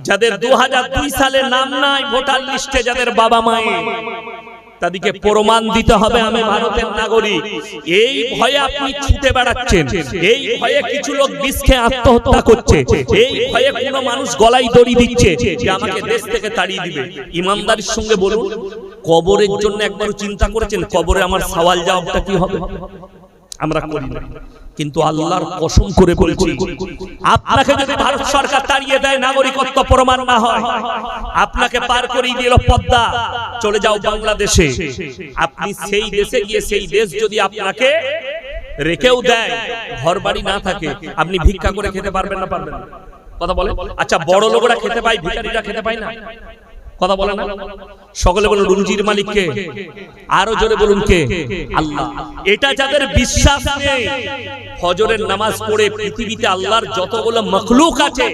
যাদের 2002 সালে নাম নাই ভোটার লিস্টে, যাদের বাবা মায়ের, তাদেরকে প্রমাণ দিতে হবে আমি ভারতের নাগরিক। এই ভয়ে আপনি ছুটে বেড়াচ্ছেন, এই ভয়ে কিছু লোক বিষ খেয়ে আত্মহত্যা করছে, এই ভয়ে কোনো মানুষ গলায় দড়ি দিচ্ছে যে আমাকে দেশ থেকে তাড়িয়ে দিবে। ইমানদারির সঙ্গে বলুন, কবরের জন্য একবার চিন্তা করেছেন কবরে আমার সওয়াল জবাবটা কি হবে? আমরা করি না। কিন্তু আল্লাহর কসম করে বলছি, আপনাকে যদি ভারত সরকার তাড়িয়ে দেয়, নাগরিকত্ব প্রমাণ না হয়, আপনাকে পার করে দিল পদ্মা, চলে যাও বাংলাদেশে। আপনি সেই দেশে গিয়ে, সেই দেশ যদি আপনাকে রেখেও দেয়, ঘর বাড়ি না থাকে, আপনি ভিক্ষা করে খেতে পারবেন না? পারবেন না? কথা বলে। আচ্ছা, বড় লোকরা খেতে পায়, ভিখারিরা খেতে পায় না? কথা বলে না? সকলে বলুন রুজির মালিক কে? আরো জোরে বলুন কে? আল্লাহ। এটা যাদের বিশ্বাস নেই, ফজরের নামাজ পড়ে পৃথিবীতে আল্লাহর যতগুলো মাখলুক আছে,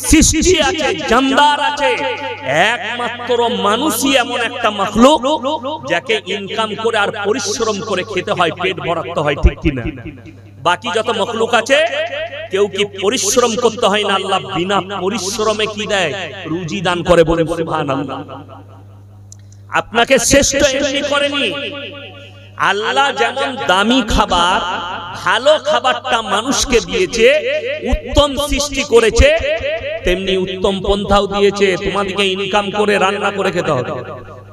সৃষ্টি আছে, জানদার আছে, একমাত্র মানুষই এমন একটা মাখলুক যাকে ইনকাম করে আর পরিশ্রম করে খেতে হয়, পেট ভরাতে হয়, ঠিক কিনা? বাকি যত মাখলুক আছে কেউ কি পরিশ্রম করতে হয় না, আল্লাহ বিনা পরিশ্রমে কি দেয়? রুজি দান করে। বলে সুবহানাল্লাহ। আপনাকে শ্রেষ্ঠ এমনি করেনি, আল্লাহ যেমন দামি খাবার, ভালো খাবারটা মানুষকে দিয়েছে, উত্তম সৃষ্টি করেছে, তেমনি উত্তম পন্থাও দিয়েছে, তোমাদেরকে ইনকাম করে রান্না করে খেতে হবে।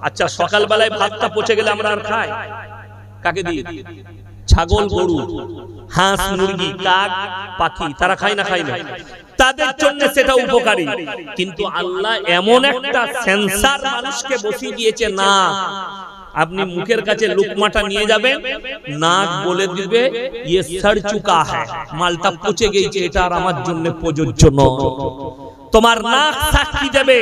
আচ্ছা, সকালবেলায় ভাতটা পচে গেলে আমরা আর খাই? কাকে দিই? ছাগল, গরু, হাঁস, মুরগি, কাক, পাখি, তারা খায় না? খায় না? তাদের জন্য সেটা উপকারী। কিন্তু আল্লাহ এমন একটা সেন্সার মানুষকে বসিয়ে দিয়েছে, না আপনি মুখের কাছে লুকমাটা নিয়ে যাবেন, নাক বলে দিবে ইয়ে সড় চুকা হ্যায়, মালটা পচে গেছে, এটা আর আমার জন্য প্রযোজ্য নয়। তোমার নাক সাক্ষী দেবে,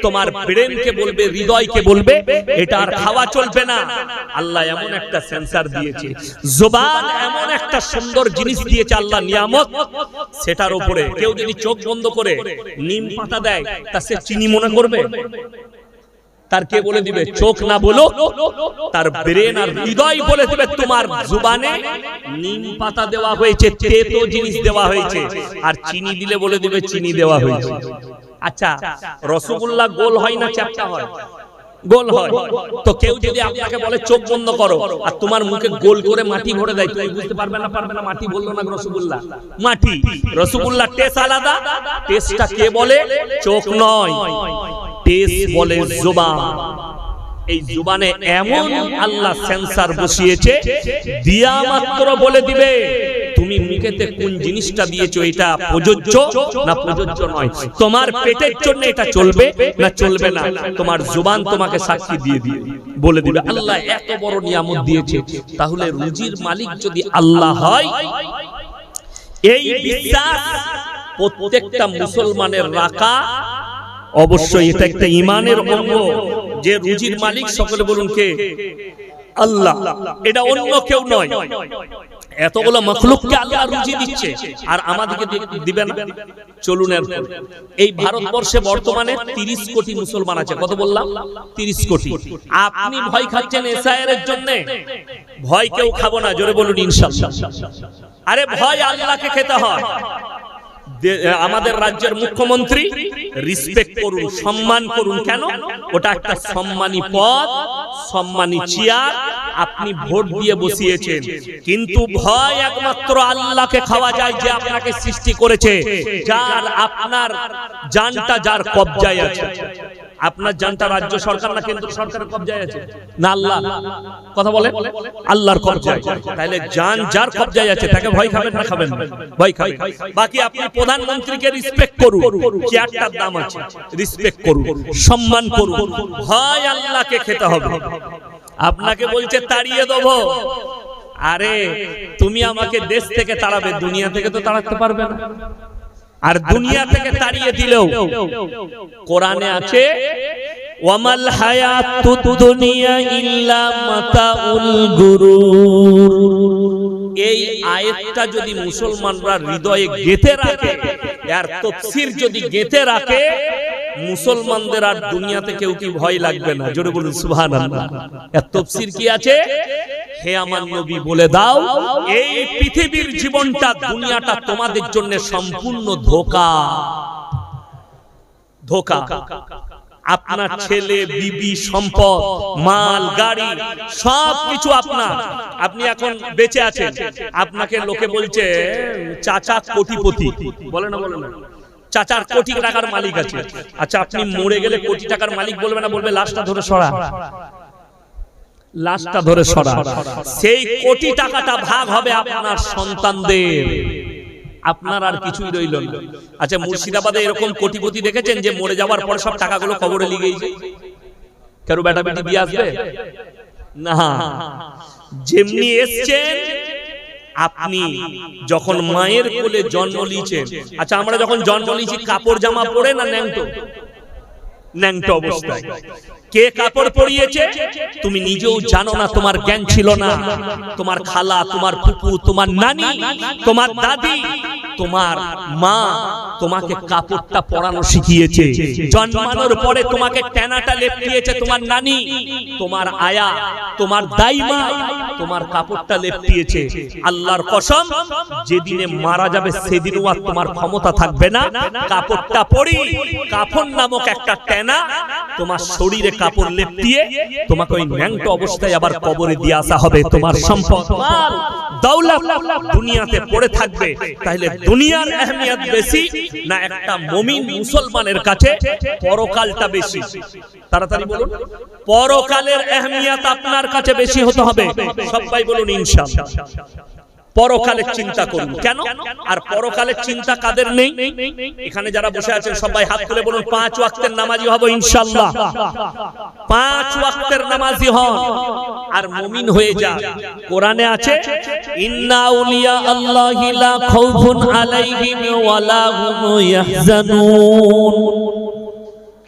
তোমার ব্রেনকে বলবে, হৃদয়কে বলবে এটা আর খাওয়া চলবে না। আল্লাহ এমন একটা সেন্সার দিয়েছে, জবান এমন একটা সুন্দর জিনিস দিয়েছে আল্লাহ নিয়ামত, সেটার উপরে কেউ যদি চোখ বন্ধ করে নিম পাতা দেয়, তা সে চিনি মনে করবে? তার কে বলে দিবে? চোখ না বলো, তার ব্রেন আর হৃদয় বলে দিবে তোমার জুবানে নিম পাতা দেওয়া হয়েছে, তেতো জিনিস দেওয়া হয়েছে, আর চিনি দিলে বলে দিবে চিনি দেওয়া হয়েছে। আচ্ছা, রসগোল্লা গোল হয় না চ্যাপ্টা হয়? গোল হয়। তো কেউ যদি আপনাকে বলে চোখ বন্ধ করো, আর তোমার মুখে গোল করে মাটি ভরে দেয়, তুমি বুঝতে পারবে না? পারবে না? মাটি বললো না রসগোল্লা, মাটি। রসগোল্লা টেস্ট আলাদা, টেস্টটা কে বলে? চোখ নয়, টেস্ট বলে জুবান। এই জুবানে এমন আল্লাহ সেন্সার বসিয়েছে, দিয়া মাত্র বলে দিবে তুমি মুখেতে কোন জিনিসটা দিয়েছো, এটা প্রযোজ্য না প্রযোজ্য নয়, তোমার পেটের জন্য এটা চলবে না চলবে না, তোমার জুবান তোমাকে সাক্ষী দিয়ে দিয়ে বলে দিবে। আল্লাহ এত বড় নিয়ামত দিয়েছে, তাহলে রুজির মালিক যদি আল্লাহ হয়, এই বিশ্বাস প্রত্যেকটা মুসলমানের রাখা অবশ্যই। এটা একটা ঈমানের অঙ্গ যে রুজির মালিক, সকলে বলুন কে? আল্লাহ। এটা অন্য কেউ নয়। এতগুলো মাখলুককে আল্লাহ রুজি দিচ্ছে, আর আমাদেরকে দিবে না? চলুন, এই ভারতবর্ষে বর্তমানে 30 কোটি মুসলমান আছে। কত বললাম? 30 কোটি। আপনি ভয় খাচ্ছেন এসআইআর এর জন্য? ভয় কেউ খাবো না, জোরে বলুন ইনশাআল্লাহ। আরে ভয় আল্লাহকে খেতে হয়। আমাদের রাজ্যের মুখ্যমন্ত্রী রেসপেক্ট করুন, সম্মান করুন। কেন? ওটা একটা সম্মানী পদ, সম্মানী চেয়ার, আপনি ভোট দিয়ে বসিয়েছেন। কিন্তু ভয় একমাত্র আল্লাহকে খাওয়া যায়, যে আপনাকে সৃষ্টি করেছে, যার আপনার জানটা যার কবজায় আছে। আপনার জানটা রাজ্য সরকার না কেন্দ্র সরকারের কবজায় আছে? না আল্লাহ। কথা বলে আল্লাহর কবজায়। তাহলে জান যার কবজায় আছে, তাকে ভয় খাবেন না? খাবেন না? ভয় খাবেন। বাকি আপনি প্রধানমন্ত্রীকে রেসপেক্ট করুন, চেয়ারটার দাম আছে, রেসপেক্ট করুন, সম্মান করুন। ভয় আল্লাহকে খেতে হবে। আপনাকে বলছে তাড়িয়ে দেবো, আরে তুমি আমাকে দেশ থেকে তাড়াবে, দুনিয়া থেকে তো তাড়াতে পারবে না। আর দুনিয়া থেকে তাড়িয়ে দিলেও কোরআনে আছে, ওয়ামাল হায়াতুদ দুনিয়া ইল্লা মাতাউল গুরুর। এই আয়াতটা যদি মুসলমানরা হৃদয়ে গেঁথে রাখে, আর তাফসীর যদি গেঁথে রাখে, মুসলমানদের আর দুনিয়াতে কেউ কি ভয় লাগবে না? জোরে বলুন সুবহানাল্লাহ। এর তাফসীর কি আছে? হে আমার নবী বলে দাও, এই পৃথিবীর জীবনটা, দুনিয়াটা তোমাদের জন্য সম্পূর্ণ ধোঁকা। ধোঁকা। আপনার ছেলে, বিবি, সম্পদ, মাল, গাড়ি সবকিছু আপনার, আপনি এখন বেঁচে আছেন, আপনাকে লোকে বলছে চাচা কোটিপতি, বলে না বলে না, চাচার কোটি টাকার মালিক আছে। আচ্ছা, আপনি মরে গেলে কোটি টাকার মালিক বলবে না, বলবে লাশটা ধরে সরা, লাশটা ধরে সরা। সেই কোটি টাকাটা ভাগ হবে আপনার সন্তানদের, আপনার আর কিছুই রইল না। আচ্ছা, মুর্শিদাবাদে এরকম কোটিপতি দেখেছেন যে মরে যাওয়ার পর সব টাকাগুলো কবরে লিগেই যায়? কারো বেটা বেটি বিয়ে আসবে না। যেমনি এসছেন, আপনি যখন মায়ের কোলে জন্ম নিয়েছেন, আচ্ছা আমরা যখন জন্ম নিয়েছি কাপড় জামা পরে না ন্যাংটো? ন্যাংটো অবস্থায়। কে কাপড় পরিয়েছে তুমি নিজেও জানো না, তোমার জ্ঞান ছিল না। তোমার খালা, তোমার ফুপু, তোমার নানি, তোমার দাদি, তোমার মা তোমাকে কাপড়টা পরানো শিখিয়েছে। জন্মানোর পরে তোমাকে টানাটা লেপটিয়েছে তোমার নানি, তোমার আয়া, তোমার দাইমা তোমার কাপড়টা লেপটিয়েছে। আল্লাহর কসম, যেদিনে মারা যাবে সেদিনও আর তোমার ক্ষমতা থাকবে না কাপড়টা পরি, কাফন নামক একটা টানা তোমার শরীরে কাপড় লেপটিয়ে তোমাকে ওই ন্যাংটো অবস্থায় আবার কবরে দিয়ে আসা হবে। তোমার সম্পদ, মাল, দৌলত দুনিয়াতে পড়ে থাকবে। তাহলে দুনিয়ার আহমিয়ত বেশি না একটা মুমিন মুসলমানের কাছে পরকালটা বেশি? তাড়াতাড়ি বলুন, পরকালের আহমিয়ত আপনার কাছে বেশি হতে হবে। সবাই বলুন ইনশাআল্লাহ। পরকালের চিন্তা করুন। কেন? আর পরকালের চিন্তা কাদের নেই? এখানে যারা বসে আছেন সবাই হাত তুলে বলুন 5 ওয়াক্তের নামাজি হব ইনশাআল্লাহ। 5 ওয়াক্তের নামাজি হন আর মুমিন হয়ে যান। কোরআনে আছে ইন্না আউলিয়া আল্লাহি লা খাউফুন আলাইহিম ওয়া লা হুম ইয়াহজানুন।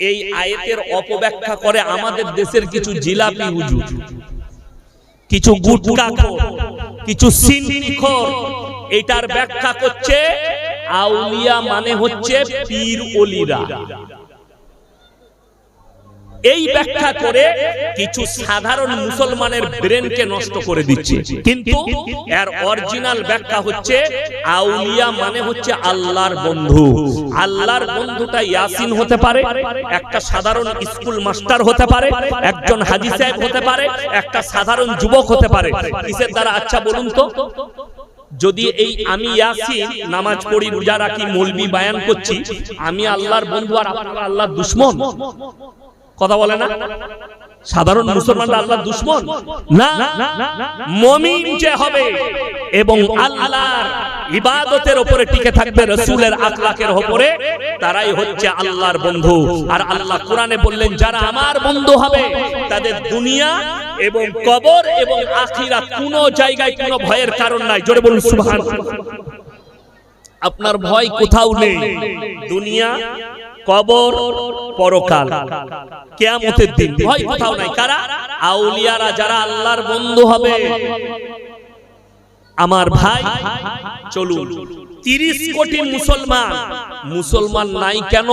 এই আয়াতের অপব্যাখ্যা করে আমাদের দেশের কিছু জিলাপি হুজুর, কিছু গুটকাখোর, কিছু সিন্নিখোর। এটার ব্যাখ্যা করছে আউলিয়া মানে হচ্ছে পীর ওলিরা। এই ব্যাখ্যা করে কিছু সাধারণ মুসলমানের ব্রেনকে নষ্ট করে দিচ্ছে। কিন্তু এর অরিজিনাল ব্যাখ্যা হচ্ছে আউলিয়া মানে হচ্ছে আল্লাহর বন্ধু। আল্লাহর বন্ধুটা ইয়াসিন হতে পারে, একটা সাধারণ স্কুল মাস্টার হতে পারে, একজন হাজী সাহেব হতে পারে, একটা সাধারণ যুবক হতে পারে। কিসের দ্বারা? আচ্ছা বলুন তো, যদি এই আমি ইয়াসিন নামাজ পড়ি, রোজা রাখি, মৌলবি বায়ান করছি, আমি আল্লাহর বন্ধু আর আপনারা আল্লাহর দুশমন? কথা বলে না? সাধারণ মুসলমানরা আল্লাহর দুশমন না। মুমিন যে হবে এবং আল্লাহর ইবাদতের উপরে টিকে থাকবে, রাসূলের আখলাকের উপরে, তারাই হচ্ছে আল্লাহর বন্ধু। আর আল্লাহ কোরআনে বললেন যারা আমার বন্ধু হবে তাদের দুনিয়া এবং কবর এবং আখিরাত কোনো জায়গায় কোনো ভয়ের কারণ নাই। জোরে বলুন সুবহানাল্লাহ। আপনার ভয় কোথাও নেই। দুনিয়া, কবর, পরকাল, কিয়ামতের দিন, ভয় কোথাও নাই। কারা? আউলিয়ারা, যারা আল্লাহর বন্ধু হবে। আমার ভাই চলুন, 30 কোটি মুসলমান নাই কেন?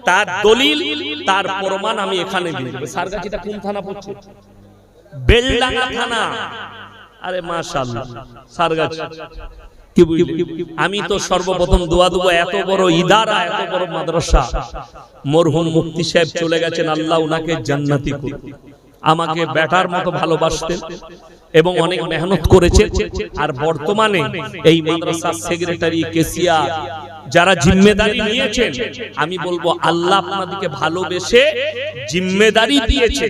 তার দলিল, তার প্রমাণ আমি এখানে দিব। সারগাছিটা কোন থানা পড়ছে? বেলডাঙ্গা থানা। আরে মাশাআল্লাহ, সারগাছি। আমি তো সর্বপ্রথম দোয়া দেব, এত বড় ইদারা, এত বড় মাদ্রাসা, মরহুম মুফতি সাহেব চলে গেছেন, আল্লাহ উনাকে জান্নাতি করুন। আমাকে বেটার মতো ভালোবাসতেন এবং অনেক মেহনত করেছেন। আর বর্তমানে এই মাদ্রাসার সেক্রেটারি, কেসিয়ার যারা জিম্মেদারি নিয়েছেন, আমি বলবো আল্লাহ আপনাদেরকে ভালোবেসে জিম্মেদারি দিয়েছে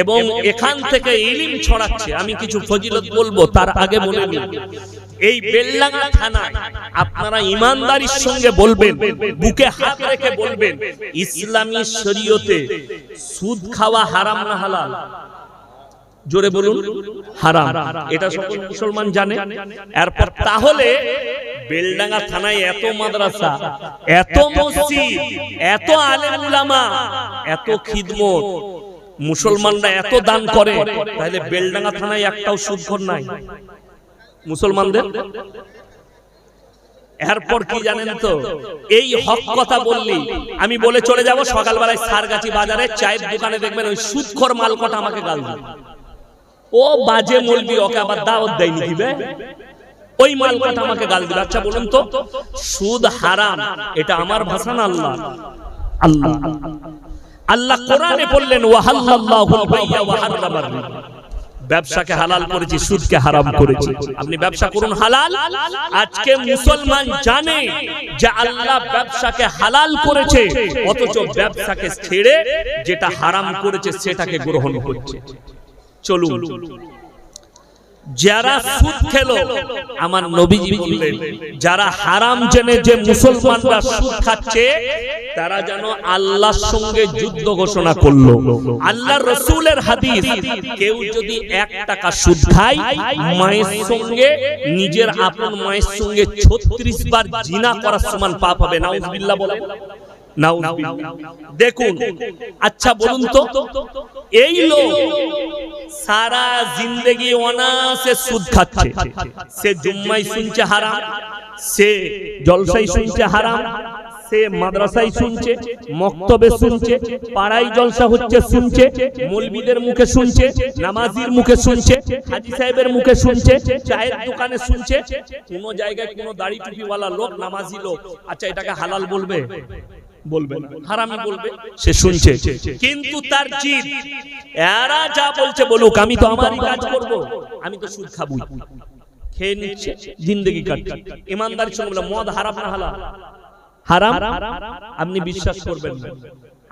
এবং এখান থেকে ইলম ছড়াচ্ছে। আমি কিছু ফজিলত বলবো, তার আগে বলে নিই, এই বেলডাঙ্গা থানায় আপনারা ইমানদারির সঙ্গে বলবেন, বুকে হাত রেখে বলবেন, ইসলামী শরীয়তে সুদ খাওয়া হারাম না হালাল? জোরে বলুন হারাম। এটা সকল মুসলমান জানে। এরপর তাহলে বেলডাঙ্গা থানায় এত মাদ্রাসা, এত মসজিদ, এত আলেম উলামা, এত খিদমত, মুসলমানরা এত দান করে, তাহলে বেলডাঙ্গা থানায় একটাও সুদখোর নাই মুসলমানদের? এরপর কি জানেন তো, এই হক কথা বললি আমি বলে চলে যাব, সকালবেলায় সারগাছি বাজারে চায়ের দোকানে দেখবেন ওই সুদখোর মালকটা আমাকে গাল দেয়। ও বাজে মৌলবি, ওকে আবার দাওয়াত দেয়নি দিবে, ওই মালকটা আমাকে গাল দিবে। আচ্ছা বলুন তো, সুদ হারাম, এটা আমার ভাষা না আল্লাহ? আল্লাহ আল্লাহ কোরআনে বললেন ওয়াহাল্লাল্লাহুল বাই'a ওয়া হাররামার রিবা, ব্যবসাকে হালাল করেছি, সুদকে হারাম করেছি। আপনি ব্যবসা করুন হালাল। আজকে মুসলমান জানে যে আল্লাহ ব্যবসাকে হালাল করেছে, অথচ ব্যবসাকে ছেড়ে যেটা হারাম করেছে সেটাকে গ্রহণ করছে। চলুন, যারা সুদ খেলো, আমার নবীজি বললেন যারা হারাম জেনে যে মুসলমানরা সুদ খাচ্ছে তারা যেন আল্লাহর সঙ্গে যুদ্ধ ঘোষণা করলো। আল্লাহর রাসূলের হাদিস, কেউ যদি 1 টাকা সুদ খায়, মায়ের সঙ্গে, নিজের আপন মায়ের সঙ্গে 36 বার জিনা করার সমান পাপ হবে। নাউযুবিল্লাহ বলেন, নাউযুবিল্লাহ। দেখুন, আচ্ছা বলুন তো, এই লোক সারা জিন্দেগি অনায়াসে সুদ খাচ্ছে, সে জুম্মায় শুনছে হারাম, সে জলসায় শুনছে হারাম, সে মাদ্রাসায় শুনছে, মক্তবে শুনছে, পাড়ায় জলসা হচ্ছে শুনছে, মৌলবীদের মুখে শুনছে, নামাজির মুখে শুনছে, হাজী সাহেবের মুখে শুনছে, চায়ের দোকানে শুনছে। কোন জায়গায় কোন দাড়ি টুপিওয়ালা লোক, নামাজি লোক, আচ্ছা এটাকে হালাল বলবে? বলবে না, হারামি বলবে। সে শুনছে, কিন্তু তার জিদ, এরা যা বলছে বলুক, আমি তো আমারই কাজ করব, আমি তো সুদ খাবো, খেয়ে নিচ্ছে, জিন্দেগি কাটছে। ইমানদারির সঙ্গে বলে মদ হারাম না হালাল? হারাম। আপনি বিশ্বাস করবেন না,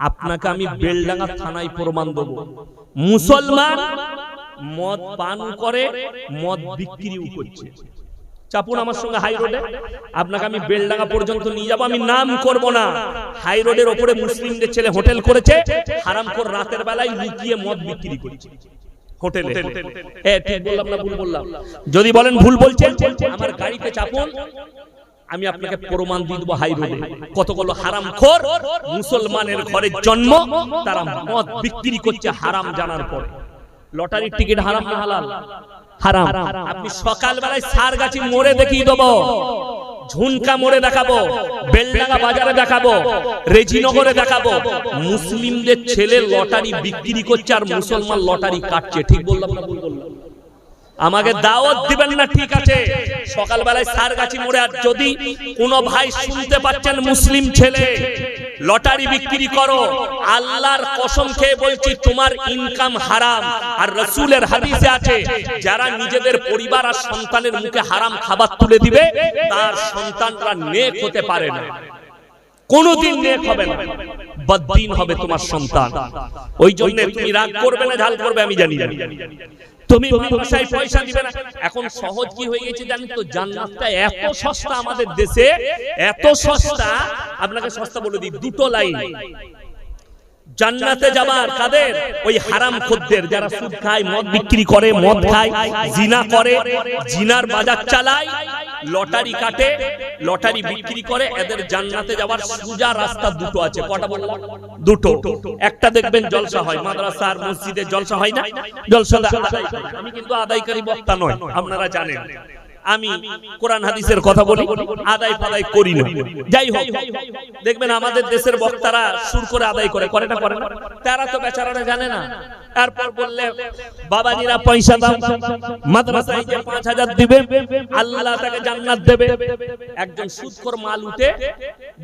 আপনাকে আমি বেলডাঙ্গা থানায় প্রমাণ দেব, মুসলমান মদ পান করে, মদ বিক্রিও করছে। চাপুন আমার সঙ্গে হাই রোডে, আপনাকে আমি বেলডাঙ্গা পর্যন্ত নিয়ে যাবো, আমি নাম করব না। হাই রোডের ওপরে মুসলিমদের ছেলে হোটেল করেছে, হারামখোর রাতের বেলায় লুকিয়ে মদ বিক্রি করছে হোটেলে। ঠিক বললাম না ভুল বললাম? যদি বলেন ভুল বলছেন, আমার গাড়িতে চাপুন, আমি আপনাকে প্রমাণ দিয়ে দেবো। হাই রোডে কতগুলো হারামখোর মুসলমানের ঘরে জন্ম, তারা মদ বিক্রি করছে হারাম জানার পরে। লটারির টিকিট হারাম না হালাল? হারাম। আপনি সকালবেলায় সারগাছি মোড়ে দেখিয়ে দেবো, ঝুনকা মোড়ে দেখাবো, বেলডাঙ্গা বাজারে দেখাবো, রেজিনগরে দেখাবো, মুসলিমদের ছেলে লটারি বিক্রি করছে আর মুসলমান লটারি কাটছে। ঠিক বললাম না ভুল বললাম? আমাকে দাওয়াত দিবেন না, ঠিক আছে, সকালবেলায় সারগাছি মোড়ে। আর যদি কোনো ভাই শুনতে পাচ্ছেন মুসলিম ছেলে লটারি বিক্রি করো, আল্লাহর কসম খেয়ে বলছি তোমার ইনকাম হারাম। আর রাসূলের হাদিসে আছে, যারা নিজেদের পরিবার আর সন্তানের মুখে হারাম খাবার তুলে দিবে তার সন্তানরা নেক হতে পারে না, কোনদিন নেক হবে না, বদদিন হবে তোমার সন্তান। ওই জন্য তুমি রাগ করবে না, ঝাল করবে, আমি জানি, তুমি ব্যবসায় পয়সা দিবে না। এখন সহজ কি হয়ে গেছে জানেন তো? জান্নাতটা এত সস্তা আমাদের দেশে, এত সস্তা। আপনাকে সস্তা বলে দিই, 2টো লাইন। জান্নাতে যাবার কাদের? ওই হারামখোরদের, যারা সুদ খায়, মদ বিক্রি করে, মদ খায়, জিনা করে, জিনার বাজার চালায়, লটারি কাটে, লটারি বিক্রি করে, এদের জান্নাতে যাওয়ার সোজা রাস্তা 2টো আছে। কটা বললাম? 2টো। একটা দেখবেন জলসা হয়, মাদ্রাসা আর মসজিদে জলসা হয় না? জলসা আমি কিন্তু আদায়কারী বক্তা নয়, আপনারা জানেন। আমি কোরআন হাদিসের কথা বলি, আদায় ফাদায় করি না। যাই হোক, দেখবেন আমাদের দেশের বক্তারা সুর করে আদায় করে, করে না? করে না? তারা তো বেচারারা জানে না। তারপর বললে বাবাজিরা পয়সা দাও, মাদ্রাসায় যে 5000 দিবে আল্লাহ তাকে জান্নাত দেবে। একজন সুদখোর মাল উঠে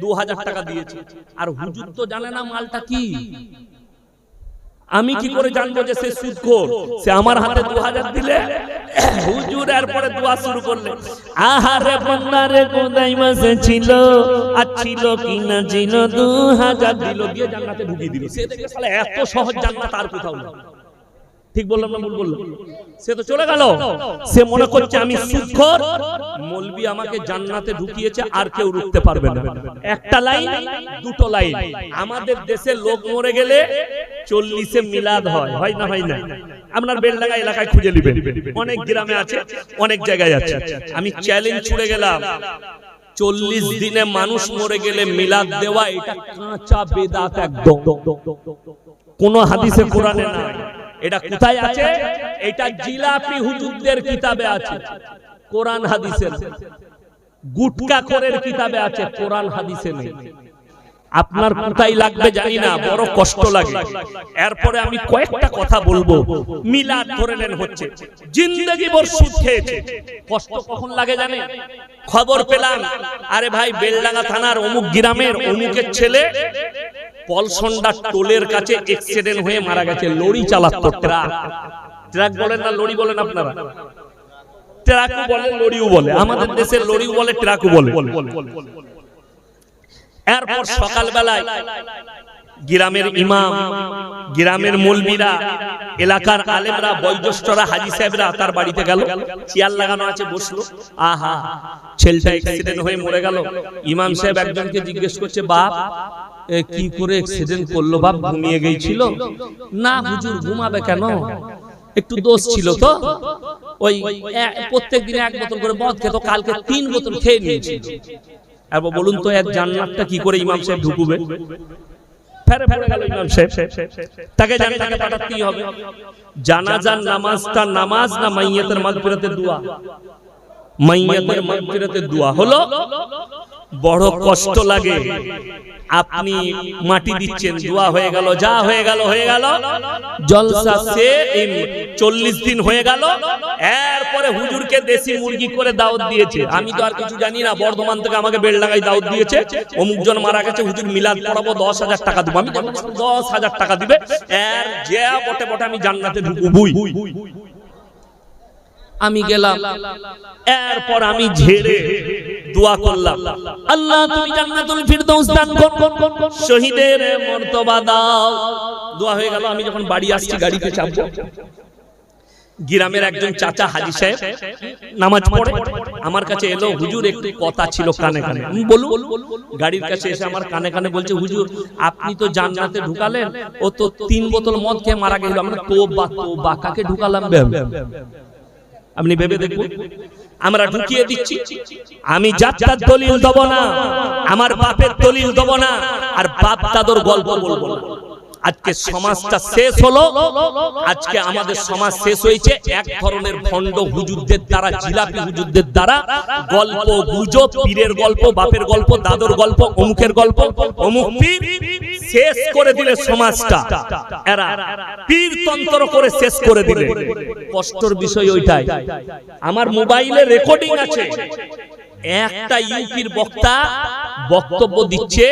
2000 টাকা দিয়েছে, আর হুজুর তো জানে না মালটা কি। আমি কি করে জানবো যে সে সুদখোর? সে আমার হাতে 2000 দিলে হুজুর এরপরে দোয়া শুরু করলে, আহারে বান্দারে কোদাই মাসে ছিল আর ছিল কিনা ছিল 2000 দিল, দিয়ে জান্নাতে ঢুকিয়ে দিল। সে দেখে শালা এত সহজ জান্নাত আর কোথাও না। ঠিক বললাম না ভুল বললাম? সে তো চলে গেল, সে মনে করছে আমি সুদখোর, মৌলবি আমাকে জান্নাতে ঢুকিয়েছে, আর কেউ রুখতে পারবে না। একটা লাইন, 2টো লাইন। আমাদের দেশে লোক মরে গেলে 40-এ মিলাদ হয়, হয় না? হয় না? আপনার বেলডাঙ্গা এলাকায় খুঁজে নেবেন, অনেক গ্রামে আছে, অনেক জায়গায় আছে। আমি চ্যালেঞ্জ ছুড়ে গেলাম, 40 দিনে মানুষ মরে গেলে মিলাদ দেওয়া এটা কাঁচা বেদাত একদম। কোন হাদিসে কোরআনে নাই। এটা কোথায় আছে? এটা জিলাপি হুজুরদের কিতাবে আছে, কোরআন হাদিসে। গুটকাখোরের কিতাবে আছে, কোরআন হাদিসে নেই। আপনার কোথায় লাগবে জানি না, বড় কষ্ট লাগে। এরপরে আমি কয়েকটা কথা বলবো। মিলাদ ধরে নেন হচ্ছে, জিন্দেগি ভর সুদ খেয়েছে, কষ্ট কখন লাগে জানেন? খবর পেলাম, আরে ভাই বেলডাঙ্গা থানার অমুক গ্রামের অমুকের ছেলে পলসন্ডা টোলের কাছে অ্যাক্সিডেন্ট হয়ে মারা গেছে। লরি চালাতো, ট্রাক। ট্রাক বলেন না লরি বলেন আপনারা? ট্রাকও বলে লরিও বলে, আমাদের দেশের লরিও বলে ট্রাকও বলে। এরপর সকালবেলায় গ্রামের ইমাম, গ্রামের মৌলবীরা, এলাকার আলেমরা, বয়োজ্যেষ্ঠরা, হাজী সাহেবরা তার বাড়িতে গেল। চেয়ার লাগানো আছে, বসলো। আহা, ছেলেটা অ্যাক্সিডেন্ট হয়ে মরে গেল। ইমাম সাহেব একজনকে জিজ্ঞেস করছে, বাপ কি করে অ্যাক্সিডেন্ট করলো বাপ? ঘুমিয়ে গিয়েছিল? না হুজুর, ঘুমাবে কেন, একটু দোষ ছিল তো। ওই প্রত্যেক দিনে 1 বোতল করে মদ খেত, কালকে 3 বোতল খেয়ে নিয়েছিল। এবার বলুন তো এর জান্নাতটা কি করে ইমাম সাহেব ঢুকবে? ফেরে পড়ে গেল ইমাম সাহেব, তাকে জান্নাতে পাঠাতেই হবে। জানাজার নামাজটা নামাজ না মাইয়াতের মাগফিরাতের দোয়া? মাইয়াতের মাগফিরাতের দোয়া হলো। বড় কষ্ট লাগে, আপনি মাটি দিচ্ছেন, দোয়া হয়ে গেল, যা হয়ে গেল হয়ে গেল, জলসা সে 40 দিন হয়ে গেল। এরপরে হুজুরকে দেশি মুরগি করে দাওয়াত দিয়েছে। আমি তো আর কিছু জানি না, বর্ধমান থেকে আমাকে বেলডাঙ্গায় দাওয়াত দিয়েছে, অমুক জন মারা গেছে, হুজুর মিলাদ পড়াবো, 10,000 টাকা দিব। আমি 10,000 টাকা দিবে, এর যে বটে বটে আমি জান্নাতে ঢুকবই। আমি গেলাম, এরপর আমি ঝেড়ে দোয়া করলাম, আল্লাহ তুমি জান্নাতুল ফিরদৌস দান করো, শহীদের মর্তবা দাও। দোয়া হয়ে গেল। আমি যখন বাড়ি আসছি, গাড়িতে চাপবো, গ্রামের একজন চাচা হাজী সাহেব নামাজ পড়ে আমার কাছে এলো, হুজুর একটু কথা ছিল কানে কানে। আমি বলুন। গাড়ির কাছে এসে আমার কানে কানে বলছে, হুজুর আপনি তো জান্নাতে ঢুকালেন, ও তো 3 বোতল মদ খেয়ে মারা গেল। আমরা তোবা কাকে ঢুকালাম? আপনি ভেবে দেখুন, আমরা ঢুকিয়ে দিচ্ছি। আমি যাত্রার দলিল দেব না, আমার বাপের দলিল দেব না, আর বাপ দাদুর গল্প বলবো না। আজকে সমাজটা শেষ হলো। আজকে আমাদের সমাজ শেষ হয়েছে এক ধরনের ভণ্ড হুজুরদের দ্বারা, জিলাপি হুজুরদের দ্বারা। গল্প গুজব, পীরের গল্প, বাপের গল্প, দাদুর গল্প, অমুকের গল্প, অমুক পীর শেষ করে দিলে সমাজটা। এরা পীরতন্ত্র করে শেষ করে দিলে। কষ্টের বিষয় ওইটাই। আমার মোবাইলে রেকর্ডিং আছে, একটা ইউপির বক্তা বক্তব্য দিচ্ছে,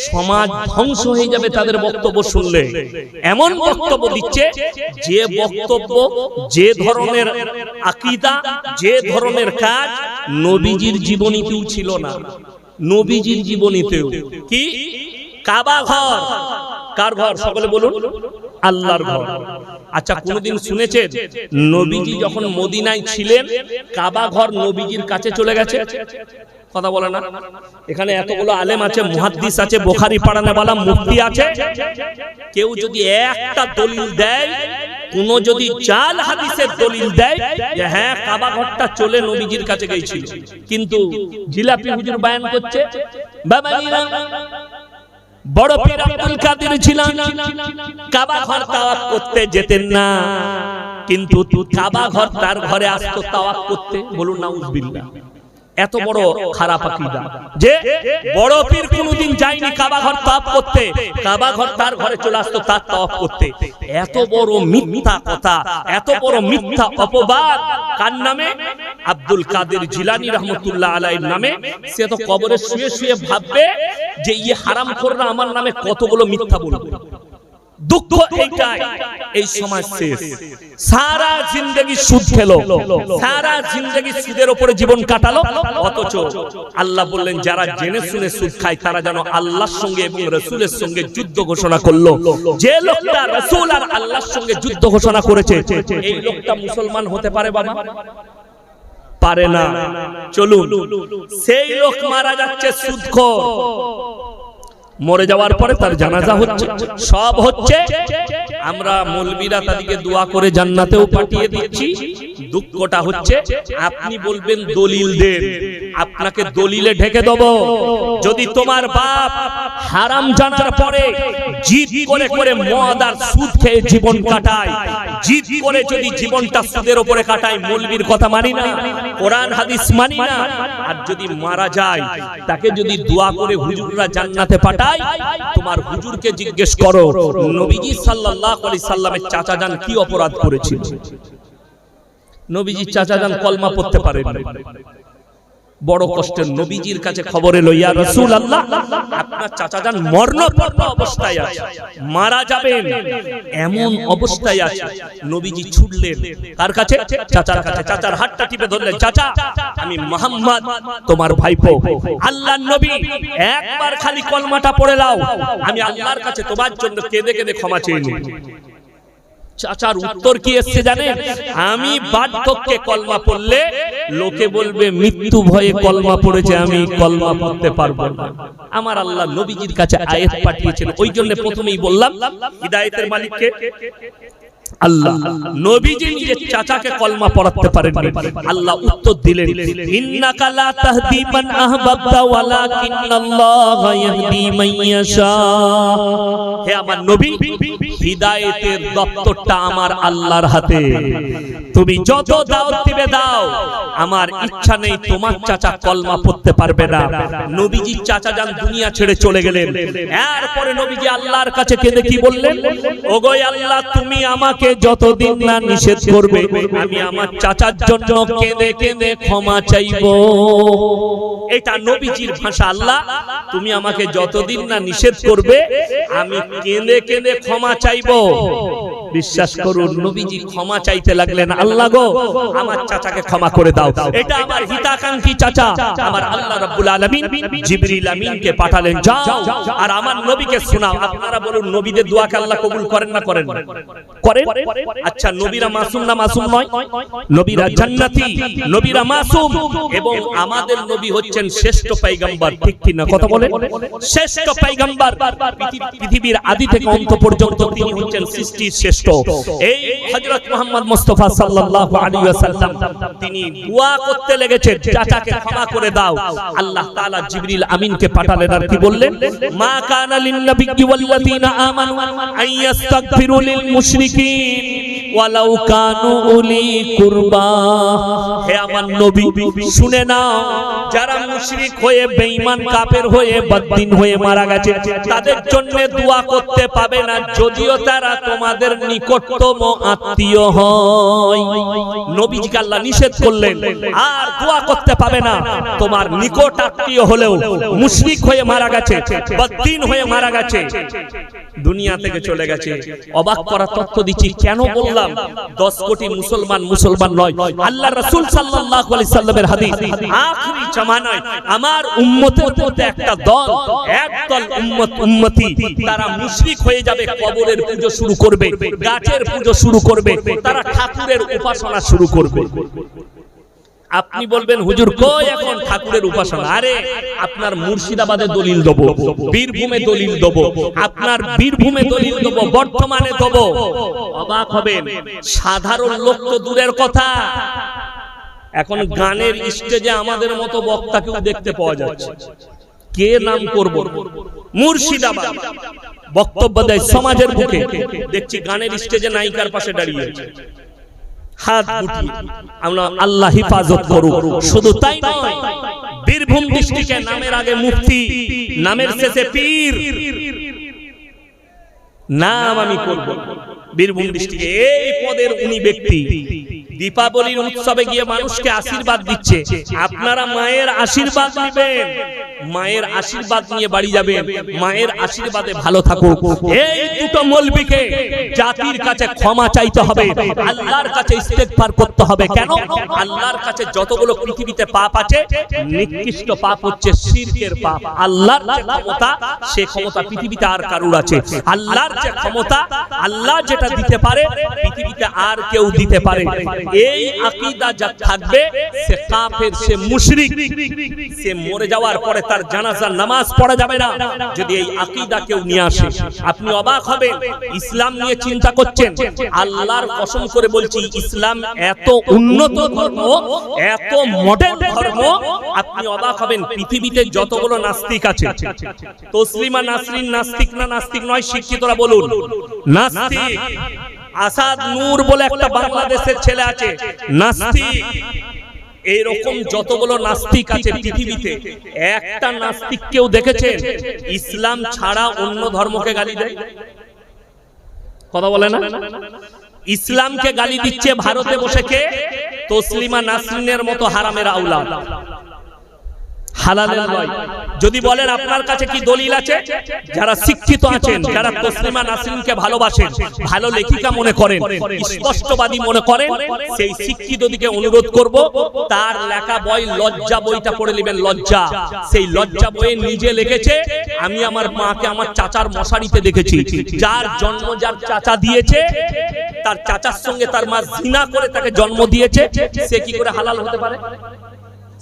সমাজ ধ্বংস হয়ে যাবে তাদের বক্তব্য শুনলে। এমন বক্তব্য দিচ্ছে, যে বক্তব্য, যে ধরনের আকীদা, যে ধরনের কাজ নবীজির জীবনীতেও ছিল না। নবীজির জীবনীতেও কি? কাবা ঘর কার ঘর? সকলে বলুন। আল্লাহর ঘর। আচ্ছা, কোনদিন শুনেছেন নবীজি যখন মদিনায় ছিলেন কাবা ঘর নবীজির কাছে চলে গেছে? কথা বলে না। এখানে এতগুলো আলেম আছে, মুহাদ্দিস আছে, বুখারী পড়ানেওয়ালা মুফতি আছে, কেউ যদি একটা দলিল দেয়, কোন যদি জাল হাদিসের দলিল দেয় যে হ্যাঁ কাবা ঘরটা চলে নবীজির কাছে গিয়েছিল, কিন্তু জিলাপি হুজুর বয়ান করছে, বাবাজিরা বড় পীর আব্দুল কাদের জিলানী কাবা ঘর তাওয়াফ করতে যেতেন না, কিন্তু কাবা ঘর তার ঘরে আসতো তাওয়াফ করতে। বলুন নাউজুবিল্লাহ। এত বড় খারাপ আকীদা যে বড় পীর কোনদিন যায়নি কাবা ঘর তাওয়াফ করতে, কাবা ঘর তার ঘরে চলে আসতো তার তাওয়াফ করতে। এত বড় মিথ্যা কথা, এত বড় মিথ্যা অপবাদ কার নামে? আব্দুল কাদের জিলানী রহমতুল্লাহ আলাইহির নামে। সে তো কবরে শুয়ে শুয়ে ভাববে যে এই হারামখোররা আমার নামে কতগুলো মিথ্যা বলবে। দুঃখ এইটাই, এই সমাজ শেষ। সারা জিন্দেগি সুদ খেলো, সারা জিন্দেগি সুদের উপরে জীবন কাটালো, অথচ আল্লাহ বললেন যারা জেনে শুনে সুদ খায় তারা যেন আল্লাহর সঙ্গে এবং রাসূলের সঙ্গে যুদ্ধ ঘোষণা করলো। যে লোকটা রাসূল আর আল্লাহর সঙ্গে যুদ্ধ ঘোষণা করেছে, এই লোকটা মুসলমান হতে পারে বাবা? পারে না। চলুন, সেই লোক মারা যাচ্ছে সুদখোর, মরে যাওয়ার পরে তার জানাজা হচ্ছে, সব হচ্ছে। আমরা মৌলবীরা তাদেরকে দোয়া করে জান্নাতেও পাঠিয়ে দিচ্ছি, দুঃখটা হচ্ছে আপনি বলবেন দলিল দেন, আপনাকে দলিলে ঢেকে দেব। যদি তোমার বাপ হারাম জানার পরে জিদ করে করে মদ আর সুদ খেয়ে জীবন কাটায়, জিদ করে যদি জীবনটা সুদের উপরে কাটায়, মৌলবীর কথা মানি না, কোরআন হাদিস মানি না, আর যদি মারা যায় তাকে যদি দোয়া করে হুজুররা জান্নাতে পাঠায়, তোমার হুজুরকে জিজ্ঞেস করো নবীজি সাল্লাল্লাহু আলাইহি সাল্লামের চাচা যান কি অপরাধ করেছিল? নবীজির চাচা যান কলমা পড়তে পারেন, বড় কষ্টের নবীজির কাছে খবর এলো, ইয়া রাসূলুল্লাহ আপনার চাচা যান মরণাপন্ন অবস্থায় আছে, মারা যাবেন এমন অবস্থায় আছে। নবীজি ছুটলেন কার কাছে? চাচার কাছে। চাচার হাতটা টিপে ধরলেন, চাচা আমি মুহাম্মদ তোমার ভাইপো, আল্লাহর নবী, একবার খালি কলমাটা পড়ে নাও, আমি আল্লাহর কাছে তোমার জন্য কেঁদে কেঁদে ক্ষমা চেয়ে নিই। চাচার উত্তর কি এসেছে জানেন? আমি বার্ধক্যে কলমা পড়লে লোকে বলবে মৃত্যু ভয়ে কলমা পড়েছে, আমি কলমা পড়তে পারবো না। আমার আল্লাহ নবীজির কাছে আয়াত পাঠিয়েছেন, ওই জন্য প্রথমেই বললাম হিদায়াতের মালিককে আল্লাহ। নবীজি নিজের চাচাকে কলমা পড়াতে পারেন, আল্লাহ উত্তর দিলেন, ইন্নাকা লা তাহদি মান আহবাবতা ওয়ালাকিন্নাল্লাহা ইয়াহদি মান ইয়াশা। হে আমার নবী, হিদায়াতের দপ্তরটা আমার আল্লাহর হাতে, তুমি যত দাওয়াত দিবে দাও, আমার ইচ্ছা নেই তোমার চাচা কলমা পড়তে পারবে না। নবীজি চাচা যান দুনিয়া ছেড়ে চলে গেলেন। এরপরে নবীজি আল্লাহর কাছে কেঁদে কি বললেন? ওগো আল্লাহ, তুমি আমাকে যতদিন না নিষেধ করবে, আমি আমার চাচার জন্য কেঁদে কেঁদে ক্ষমা চাইবো। এটা নবীজির ভাষা, আল্লাহ তুমি আমাকে যতদিন না নিষেধ করবে, আমি কেঁদে কেঁদে ক্ষমা চাইবো। বিশ্বাস করুন, নবীজি ক্ষমা চাইতে লাগলেন, আল্লাহ গো আমার চাচাকে ক্ষমা করে দাও। এটা আমার হিতাকাঙ্ক্ষী চাচা। আমার আল্লাহ রাব্বুল আলামিন জিবরিল আমিনকে পাঠালেন, যাও আর আমার নবীকে শোনাও। আপনারা বলুন, নবীদের দোয়াকে আল্লাহ কবুল করেন না করেন? করেন। আচ্ছা, নবীরা মাসুম না মাসুম নয়? নবীরা জান্নাতি, নবীরা মাসুম, এবং আমাদের নবী হচ্ছেন শ্রেষ্ঠ পয়গম্বর, ঠিক কি না? কথা বলেন, শ্রেষ্ঠ পয়গম্বর, পৃথিবীর আদি থেকে অন্ত পর্যন্ত তিনি হচ্ছেন সৃষ্টির শ্রেষ্ঠ। এই হযরত মুহাম্মদ মুস্তাফা সাল্লাল্লাহু আলাইহি ওয়াসাল্লাম তিনি দোয়া করতে লেগেছেন, চাচাকে ক্ষমা করে দাও। আল্লাহ তাআলা জিবরিল আমিনকে পাঠালেন, আর কি বললেন? মা কানা লিন নাবিয়্যি ওয়াল্লাযীনা আমানু আইয়াস্তাগফিরু লিল মুশরিকিন ওয়ালাউ কানু উলি কুরবা। হে আমার নবী, শুনে নাও, যারা মুশরিক হয়ে, বেঈমান কাফের হয়ে, বদ্দিন হয়ে মারা গেছে, তাদের জন্য দোয়া করতে পাবে না, যদিও তারা তোমাদের নিকটতম আত্মীয় হয়। নবীজিকে আল্লাহ নিষেধ করলেন, আর দোয়া করতে পাবে না, তোমার নিকট আত্মীয় হলেও মুশরিক হয়ে মারা গেছে, বদ্দিন হয়ে মারা গেছে, দুনিয়া থেকে চলে গেছে। অবাক করা তথ্য দিচ্ছি, কেন বললাম? 10 কোটি মুসলমান মুসলমান নয়, আল্লাহ রাসূল সাল্লাল্লাহু আলাইহি সাল্লামের হাদিস, আখিরি জামানায় আমার উম্মতের মধ্যে একটা দল, একদল উম্মতি, তারা মুশরিক হয়ে যাবে, কবরের পূজা শুরু করবে, গাছের পূজা শুরু করবে, তারা ঠাকুরের উপাসনা শুরু করবে। আপনি বলবেন, হুজুর কই এখন ঠাকুরের উপাসনা? আরে আপনার মুর্শিদাবাদে দলিল দেবো, বীরভূমে দলিল দেবো, আপনার বীরভূমে দলিল দেবো, বর্তমানে দেবো। অবাক হবেন, সাধারণ লোক তো দূরের কথা, এখন গানের স্টেজে আমাদের মতো বক্তাকেও দেখতে পাওয়া যাচ্ছে। কে নাম করব? মুর্শিদাবাদ বক্তব্য দেয় সমাজের বুকে, দেখছি গানের স্টেজে নায়িকার পাশে দাঁড়িয়ে আছে, হাত গুটিয়ে। আমরা আল্লাহ হিফাজত করুক। শুধু তাই নয়, বীরভূম ডিস্ট্রিক্টে নামের আগে মুফতি, নামের শেষে পীর, নাম আমি করব। বীরভূম ডিস্ট্রিক্টে এই পদের উনি ব্যক্তি দীপাবলির উৎসবে গিয়ে মানুষকে আশীর্বাদ দিচ্ছে। আপনারা মায়ের আশীর্বাদ নেবেন, মায়ের আশীর্বাদ নিয়ে বাড়ি যাবেন, মায়ের আশীর্বাদে ভালো থাকুক। এই দুটো মৌলবীকে জাতির কাছে ক্ষমা চাইতে হবে, আল্লাহর কাছে ইস্তেগফার করতে হবে। কেন? আল্লাহর কাছে যতগুলো পৃথিবীতে পাপ আছে, নিকৃষ্ট পাপ হচ্ছে শিরকের পাপ। আল্লাহর যে ক্ষমতা, সে ক্ষমতা পৃথিবীতে আর কারুর আছে? আল্লাহর যে ক্ষমতা, আল্লাহ যেটা দিতে পারে, পৃথিবীতে আর কেউ দিতে পারে। এই আকীদা যার থাকবে, সে কাফের, সে মুশরিক, সে মরে যাওয়ার পরে তার জানাজার নামাজ পড়া যাবে না যদি এই আকীদা কেউ নিয়ে আসে। আপনি অবাক হবেন। হবেন, ইসলাম নিয়ে চিন্তা করছেন, আল্লাহর কসম করে বলছি ইসলাম এত উন্নত ধর্ম, এত মডার্ন ধর্ম, আপনি অবাক হবেন। পৃথিবীতে যতগুলো নাস্তিক আছে, তসলিমা নাসরিন নাস্তিক না নাস্তিক নয়, শিক্ষিতরা বলুন নাস্তিক। আসাদ নূর বলে একটা বাংলাদেশের ছেলে আছে, নাস্তিক। এইরকম যতগুলো নাস্তিক আছে পৃথিবীতে, একটা নাস্তিক কেউ দেখেছেন ইসলাম ছাড়া অন্য ধর্মকে গালি দেয়? কথা বলে না? ইসলামকে গালি দিচ্ছে ভারতে বসে কে? তসলিমা নাসরিনের মতো হারামের আওলাদ, হালালের নয়। যদি বলেন আপনার কাছে কি দলিল আছে? যারা শিক্ষিত আছেন, যারা তসলিমা নাসরিনকে ভালোবাসেন, ভালো লেখিকা মনে করেন, স্পষ্টবাদী মনে করেন, সেই শিক্ষিত দিকে অনুরোধ করব তার লেখা বই লজ্জা বইটা পড়ে নেবেন। লজ্জা, সেই লজ্জা বইয়ে নিজে লিখেছে, আমি আমার মাকে আমার চাচার মশারিতে দেখেছি। যার জন্ম যার চাচা দিয়েছে, তার চাচার সঙ্গে তার মা জিনা করে তাকে জন্ম দিয়েছে, সে কি করে হালাল হতে পারে?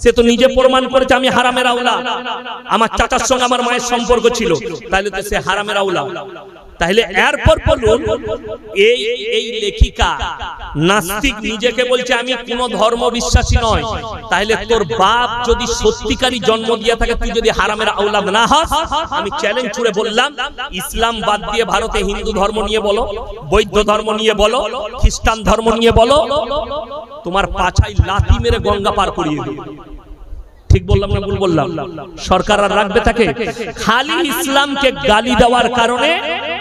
সে তো নিজে প্রমাণ করেছে আমি হারামের আওলা, আমার চাচার সঙ্গে আমার মায়ের সম্পর্ক ছিল, তাহলে তো সে হারামের আওলা। তাহলে এরপর বলুন, এই লেখিকা নাস্তিক নিজেকে বলছে আমি কোন ধর্ম বিশ্বাসী নয়, তাহলে তোর বাপ যদি সত্যিকারই জন্ম দিয়ে থাকে, তুই যদি হারামের আওলাদ না হস, আমি চ্যালেঞ্জ ছুড়ে বললাম, ইসলাম বাদ দিয়ে ভারতে হিন্দু ধর্ম নিয়ে বলো, বৌদ্ধ ধর্ম নিয়ে বলো, খ্রিস্টান ধর্ম নিয়ে বলো, তোমার পাছায় লাথি মেরে গঙ্গা পার করিয়ে দিবে। ঠিক বললাম না ভুল বললাম? সরকার আর রাখবে তাকে? খালি ইসলামকে গালি দেওয়ার কারণে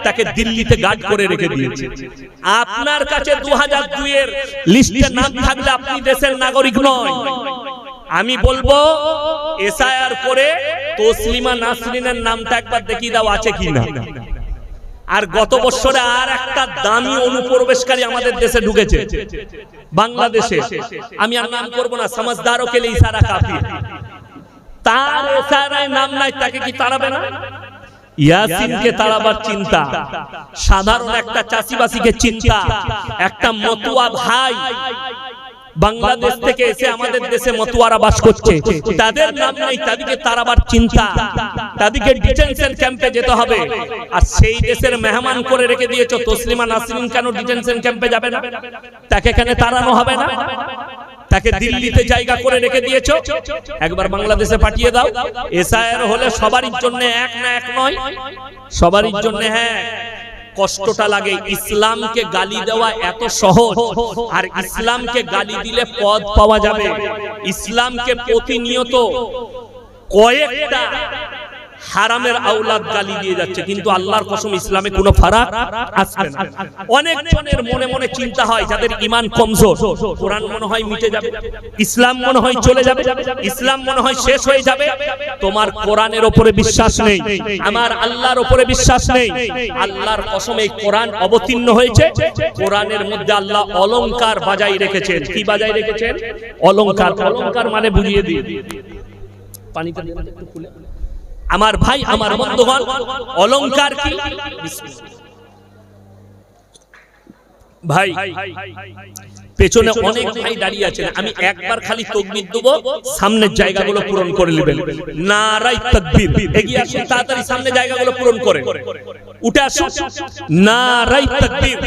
তাকে দিল্লিতে গার্ড করে রেখে দিয়েছে। আপনার কাছে 2002 এর লিস্টে নাম থাকলে আপনি দেশের নাগরিক নয়। আমি বলবো এসআইআর করে তসলিমা নাসরিনের নামটা একবার দেখিয়ে দাও আছে কিনা। আর গত বছরে আর একটা দামি অনুপ্রবেশকারী আমাদের দেশে ঢুকেছে, বাংলাদেশে। আমি আর নাম করব না, সমাজদারও কে লিয়ে ইশারা কাফি। তার এসআইআর নাম নাই, তাকে কি তাড়াবে না? ইয়াসিনকে তাড়াবার চিন্তা, সাধারণ একটা চাষিবাসীকে চিন্তা, একটা মতুয়া ভাই বাংলাদেশ থেকে এসে আমাদের দেশে মতুয়ারা বাস করছে, তাদের নাম নাই, তাদেরকে তাড়াবার চিন্তা, তাদেরকে ডিটেনশন ক্যাম্পে যেতে হবে। আর সেই দেশের মেহমান করে রেখে দিয়েছো তসলিমা নাসরিন, কেন ডিটেনশন ক্যাম্পে যাবে না? তাকে এখানে তাড়ানো হবে না? তাকে দিল্লিতে জায়গা করে রেখে দিয়েছো, একবার বাংলাদেশে পাঠিয়ে দাও। এসআইআর হলে সবারই জন্য এক না এক নয়, সবারই জন্য। হ্যাঁ, কষ্টটা লাগে। ইসলামকে গালি দেওয়া এত সহজ, আর ইসলামকে গালি দিলে পদ পাওয়া যাবে। ইসলামকে প্রতিনিয়ত কয়েকটা হারামের আওলাদ গালি দিয়ে যাচ্ছে, কিন্তু আল্লাহর কসম ইসলামে কোনো ফারাক আসবে না। অনেক জনের মনে মনে চিন্তা হয়, যাদের ঈমান কমজোর, কোরআন মনে হয় মিটে যাবে, ইসলাম মনে হয় চলে যাবে, ইসলাম মনে হয় শেষ হয়ে যাবে। তোমার কোরআনের উপরে বিশ্বাস নেই, আমার আল্লাহর উপরে বিশ্বাস নেই। আল্লাহর কসম এই কোরআন অবতীর্ণ হয়েছে, কোরআনের মধ্যে আল্লাহ অলংকার বাজাই রেখেছেন। কি বাজাই রেখেছেন? অলংকার। অলংকার মানে বুঝিয়ে দিই, পানিতে একটু খুলে। আমার ভাই, আমার বন্ধুগণ, অলংকার কি? ভাই পেছনে অনেক ভাই দাঁড়িয়ে আছেন, আমি একবার খালি তাকবীর দেব, সামনের জায়গাগুলো পূরণ করে নেবেন। নারায়ে তাকবীর। এগিয়ে আসুন, তাড়াতাড়ি সামনে জায়গাগুলো পূরণ করেন। উঠে আসুন, নারায়ে তাকবীর।